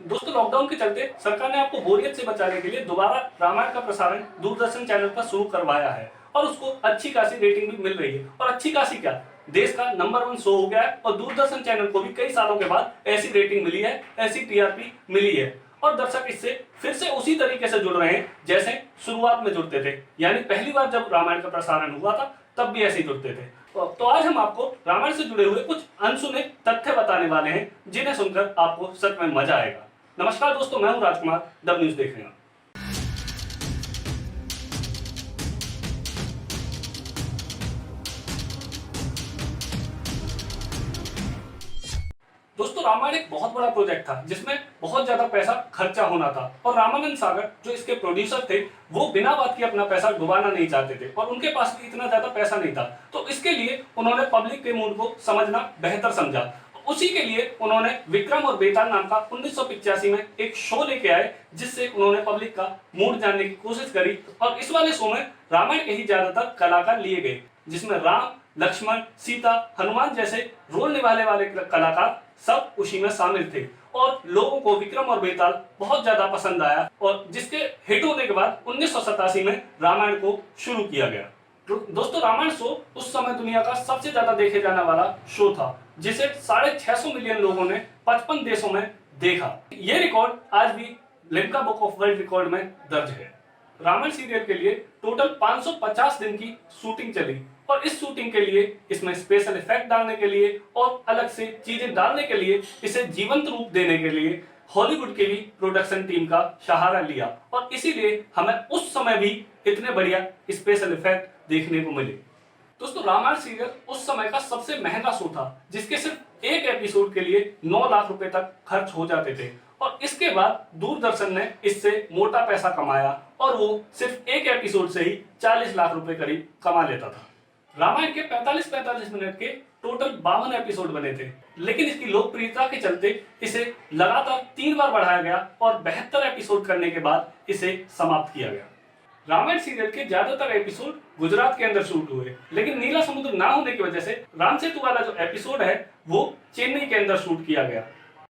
दोस्तों, लॉकडाउन के चलते सरकार ने आपको बोरियत से बचाने के लिए दोबारा रामायण का प्रसारण दूरदर्शन चैनल पर शुरू करवाया है और उसको अच्छी खासी रेटिंग भी मिल रही है। और अच्छी खासी क्या, देश का नंबर 1 शो हो गया है और दूरदर्शन चैनल को भी कई सालों के बाद ऐसी रेटिंग मिली है, ऐसी टीआरपी मिली है और दर्शक इससे फिर से उसी तरीके से जुड़ रहे हैं जैसे शुरुआत में जुड़ते थे। यानी पहली बार जब रामायण का प्रसारण हुआ था तब भी ऐसे ही जुड़ते थे। तो आज हम आपको रामायण से जुड़े हुए कुछ अनसुने तथ्य बताने वाले हैं जिन्हें सुनकर आपको सच में मजा आएगा। नमस्कार दोस्तों, मैं हूं राजकुमार, डब न्यूज देख रहे हैं। दोस्तों, रामायण एक बहुत बड़ा प्रोजेक्ट था जिसमें बहुत ज्यादा पैसा खर्चा होना था और रामानंद सागर जो इसके प्रोड्यूसर थे वो बिना बात के अपना पैसा डुबाना नहीं चाहते थे और उनके पास भी इतना ज्यादा पैसा नहीं था। तो इसके लिए उन्होंने पब्लिक के मूड को समझना बेहतर समझा। उसी के लिए उन्होंने विक्रम और बेताल नाम का 1985 में एक शो लेके आए जिससे उन्होंने पब्लिक का मूड जानने की कोशिश करी। और इस वाले शो में रामायण के ही ज्यादातर कलाकार लिए गए जिसमें राम, लक्ष्मण, सीता, हनुमान जैसे रोल निभाने वाले कलाकार सब उसी में शामिल थे और लोगों को विक्रम और बेताल बहुत ज्यादा पसंद आया और जिसके हिट होने के बाद 1987 में रामायण को शुरू किया गया। दोस्तों, रामायण शो उस समय दुनिया का सबसे ज्यादा देखे जाने वाला शो था जिसे 650 मिलियन लोगों ने 55 देशों में देखा। यह रिकॉर्ड आज भी Limca book of world record में दर्ज है। रामायण सीरियल के लिए टोटल 550 दिन की शूटिंग चली और इस शूटिंग के लिए, इसमें स्पेशल इफेक्ट डालने के लिए और अलग से चीजें डालने के लिए, इसे जीवंत रूप देने के लिए हॉलीवुड की भी प्रोडक्शन टीम का सहारा लिया और इसीलिए हमें उस समय भी इतने बढ़िया स्पेशल इफेक्ट देखने को मिले। दोस्तों, रामायण सीरियल उस समय का सबसे महंगा शो था जिसके सिर्फ एक एपिसोड के लिए 9 लाख रुपए तक खर्च हो जाते थे और इसके बाद दूरदर्शन ने इससे मोटा पैसा कमाया और वो सिर्फ एक एपिसोड से ही 40 लाख रुपए करीब कमा लेता था। रामायण के 45 मिनट के टोटल 52 एपिसोड बने थे, लेकिन इसकी लोकप्रियता के चलते इसे लगातार 3 बार बढ़ाया गया और 72 एपिसोड करने के बाद इसे समाप्त किया गया। रामायण सीरियल के ज्यादातर एपिसोड गुजरात के अंदर शूट हुए, लेकिन नीला समुद्र ना होने की वजह से राम सेतु वाला जो एपिसोड है वो चेन्नई के अंदर शूट किया गया।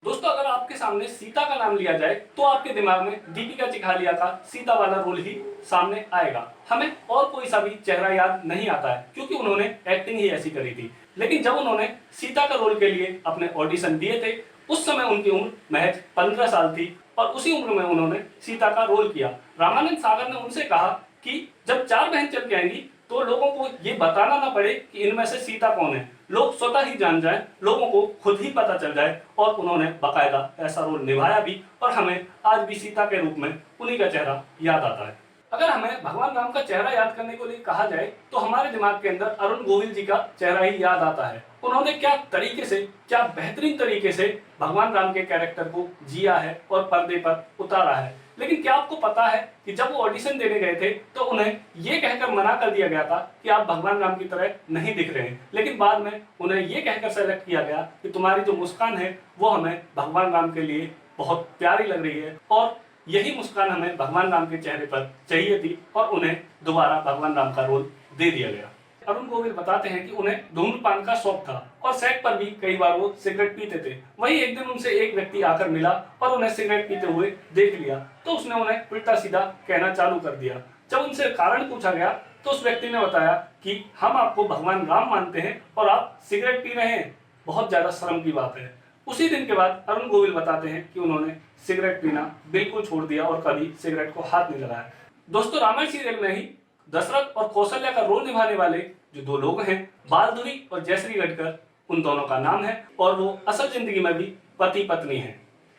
दोस्तों, अगर आपके सामने सीता का नाम लिया जाए तो आपके दिमाग में दीपिका चिखालिया का सीता वाला रोल ही सामने आएगा। हमें और कोई सा भी चेहरा याद नहीं आता है क्योंकि उन्होंने एक्टिंग ही ऐसी करी थी। लेकिन जब उन्होंने सीता का रोल के लिए अपने ऑडिशन दिए थे उस समय उनकी उम्र महज 15 साल थी और उसी उम्र में उन्होंने सीता का रोल किया। रामानंद सागर ने उनसे कहा कि जब 4 बहन चल के आएंगी तो लोगों को ये बताना ना पड़े कि इनमें से सीता कौन है, लोग स्वतः ही जान जाएं, लोगों को खुद ही पता चल जाए। और उन्होंने बाकायदा ऐसा रोल निभाया भी और हमें आज भी सीता के रूप में उन्हीं का चेहरा याद आता है। अगर हमें भगवान राम का चेहरा याद करने को लिए कहा जाए तो हमारे दिमाग के अंदर अरुण गोविल जी का चेहरा ही याद आता है। उन्होंने क्या तरीके से, क्या बेहतरीन तरीके से भगवान राम के कैरेक्टर को जिया है और पर्दे पर उतारा है। लेकिन क्या आपको पता है कि जब वो ऑडिशन देने गए थे तो उन्हें ये कहकर मना कर दिया गया था कि आप भगवान राम की तरह नहीं दिख रहे हैं, लेकिन बाद में उन्हें ये कहकर सेलेक्ट किया गया कि तुम्हारी जो मुस्कान है वो हमें भगवान राम के लिए बहुत प्यारी लग रही है और यही मुस्कान हमें भगवान राम के चेहरे पर चाहिए थी और उन्हें दोबारा भगवान राम का रोल दे दिया गया। अरुण गोविल बताते हैं कि उन्हें धूम्रपान का शौक था और सेट पर भी कई बार वो सिगरेट पीते थे। वहीं एक दिन उनसे एक व्यक्ति आकर मिला और उन्हें सिगरेट पीते हुए देख लिया तो उसने उन्हें उल्टा सीधा कहना चालू कर दिया। जब उनसे कारण पूछा गया तो उस व्यक्ति ने बताया कि हम आपको भगवान राम मानते हैं और आप सिगरेट पी रहे हैं, बहुत ज्यादा शर्म की बात है। उसी दिन के बाद अरुण गोविल बताते हैं कि उन्होंने सिगरेट पीना बिल्कुल छोड़ दिया और कभी सिगरेट को हाथ नहीं लगाया। दोस्तों, रामायण सीरियल में ही दशरथ और कौशल्या का रोल निभाने वाले जो 2 लोग हैं, बालदुरी और जयश्री गढ़कर, उन दोनों का नाम है और वो असल जिंदगी में भी पति पत्नी हैं।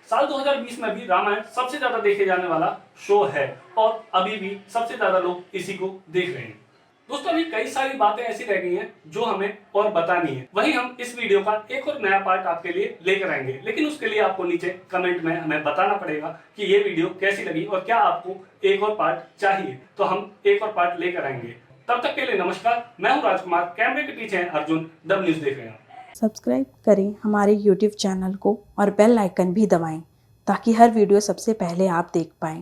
साल 2020 में भी रामायण सबसे ज्यादा देखे जाने वाला शो है और अभी भी सबसे ज्यादा लोग इसी को देख रहे हैं। दोस्तों, अभी कई सारी बातें ऐसी रह गई हैं जो हमें और बतानी है। वहीं हम इस वीडियो का एक और नया पार्ट आपके लिए लेकर आएंगे, लेकिन उसके लिए आपको नीचे कमेंट में हमें बताना पड़ेगा कि ये वीडियो कैसी लगी और क्या आपको एक और पार्ट चाहिए, तो हम एक और पार्ट लेकर आएंगे। तब तक के लिए नमस्कार, मैं हूँ राजकुमार, कैमरे के पीछे हैं अर्जुन, डब न्यूज देख रहे हैं। सब्सक्राइब करें हमारे YouTube चैनल को और बेल आइकन भी दबाएं ताकि हर वीडियो सबसे पहले आप देख पाएं।